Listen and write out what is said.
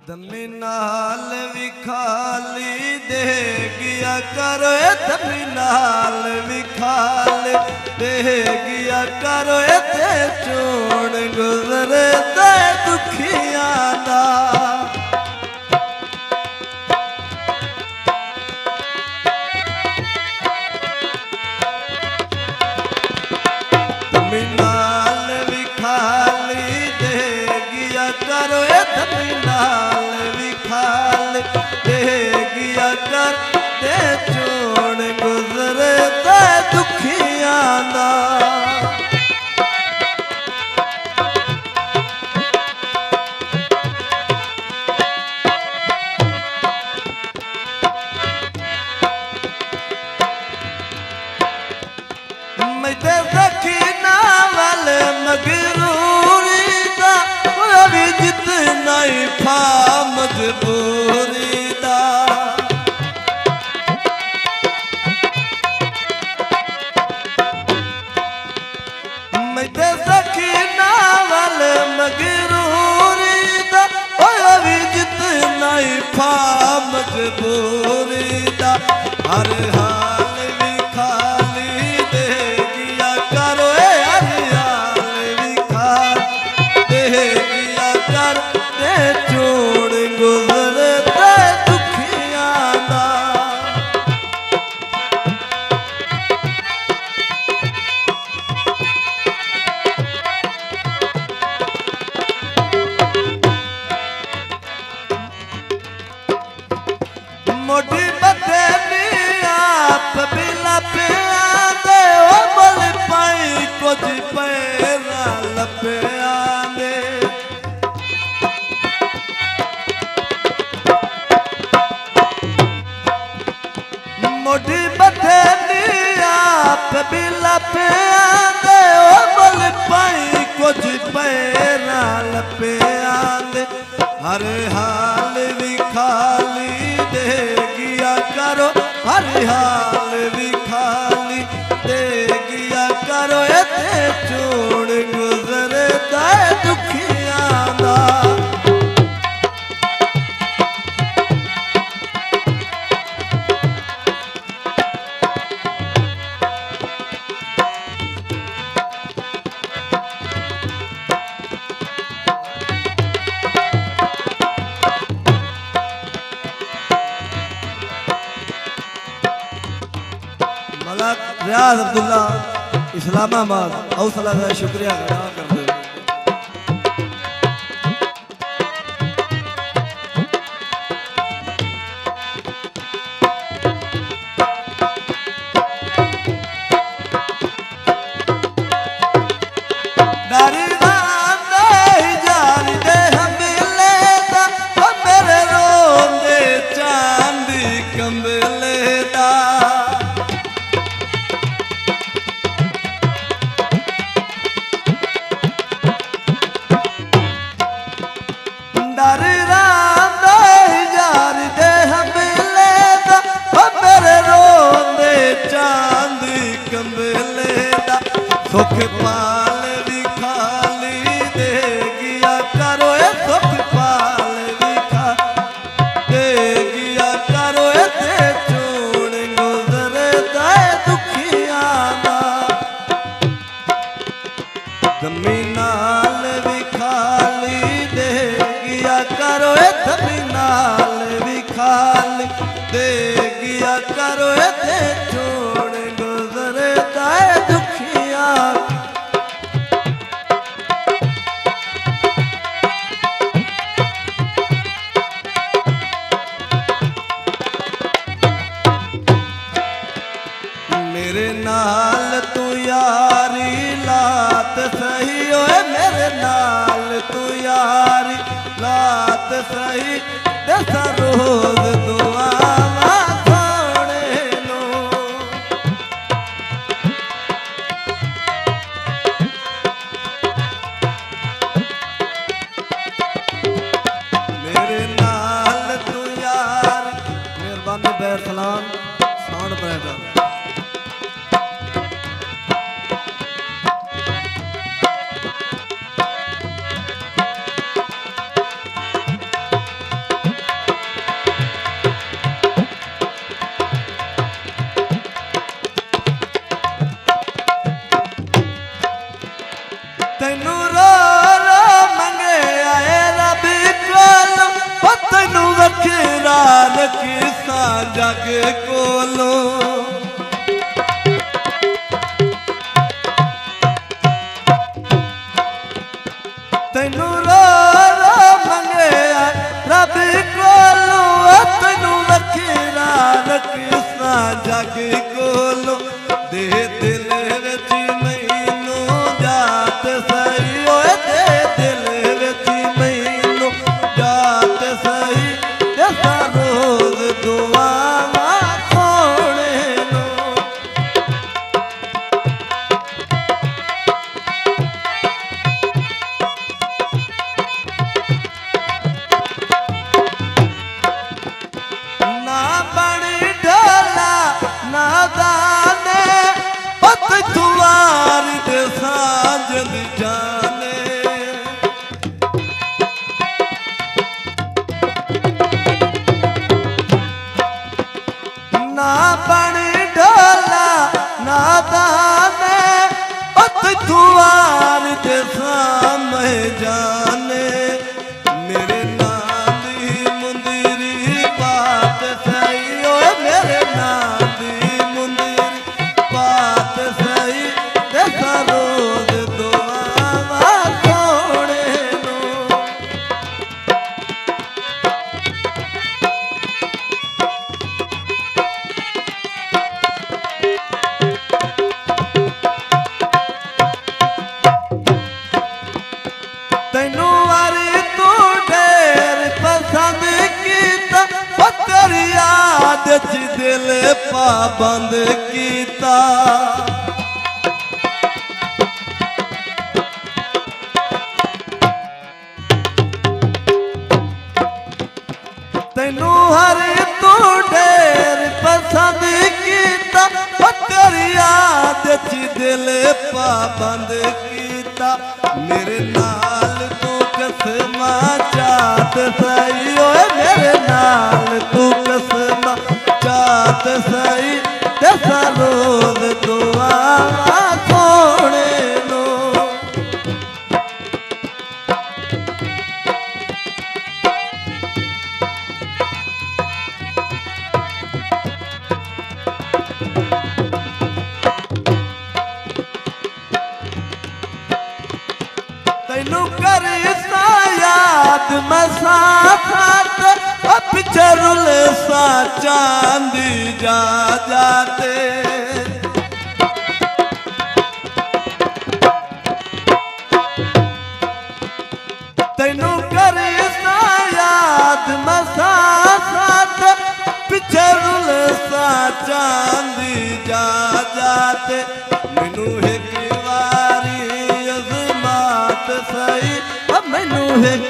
धमी नाल भी खाली दे गया करो, धमी नाल भी खाली दे गया करो, ते चोण गुजरे ते दुखियां दा। धमी नाल भी खाली दे गया करो, धमी नाल भी खाली दे गया कर, ते चोण गुजरे ते दुखियां दा। मैं सखी नावल मगरूरी दा, अभी जितना ही फा मजबूरी दा। मैं सखी नावल मगरूरी दा, अभी जितना ही फा मजबूरी दा। हर हाल भी खाली दे गया करो, हर हाल भी खाली दे गया कर, ते चोण गुजरे ते दुखियां दा। मोटी बते नी आप बिला पिया दे, ओ बोल पाई कुछ पैरा लपिया दे। मोटी बते नी आप बिला पिया दे, ओ बोल पाई कुछ पैरा लपिया दे। हर हाल भी खाली दे गया करो, हर हाल भी खाली दे गया करो, ते चोण गुजरे ते दुखियां दा। मलक रियाज अब्दुल्ला इस्लामाबाद हौसला का शुक्रिया अदा करते हैं। डारी सुख पाल भी खाली दे गया करो, सुख पाल भी खाली दे गया करो, ते चोण गुजरे ते दुखियां दा। धमी नाल भी खाली दे गया करो, धमी नाल भी खाली दे गया करो, ते चोण गुजरे ते दुखियां। मेरे नाल तू यारी लात सही, ओए मेरे नाल तू यारी लात सही, दसा रोज दुआवा सोने नो। मेरे नाल तू यारी, मेहरबानी बैर सलाम साउंड ब्राइडर। तैनू रो रो मंगे आए रब कोलों, ओ तैनू वखरा रखिसा जग कोलों। तैनू रो रो मंगे आए रब कोलों, ओ तैनू वखरा रखिसा जग कोलों। दे दिल विच मैनू जात सही, ओए दे दिल विच मैनू जात सही, दसा रोज दुआवां सोहणे नूं। ना बनी ढोला ना दाने, ओ तैथू वार दे साजन जाने। ना बनी ढोला ना दाने, ओ तैथू वार दे सामे जाने। मेरे नाम दी मुंदरी बात सही, ओए मेरे नाम दी मुंदरी बात सही, दसा रोज दुआवां सोहणे नूं। तैनू वारी तू ढेर पसंद कीता, ओ तेरी याद च दिल पाबंद कीता। तैनू हरी तू ढेर पसंद कीता, ओ तेरी याद च दिल पाबंद कीता। मेरे नाल तू कसमा चात सही, ओए मेरे नाल तू कसमा चात सही, दसा रोज दुआवां सोहणे नूं। तैनू करिसा याद मसा खात, ओ पिछे रुलसा चांदी जा जाते। तैनू करिसा याद मसा खात, पिछे रुलसा चांदी जा जाते। मैनू एक वारी अज़मात सही, ओ मैनू एक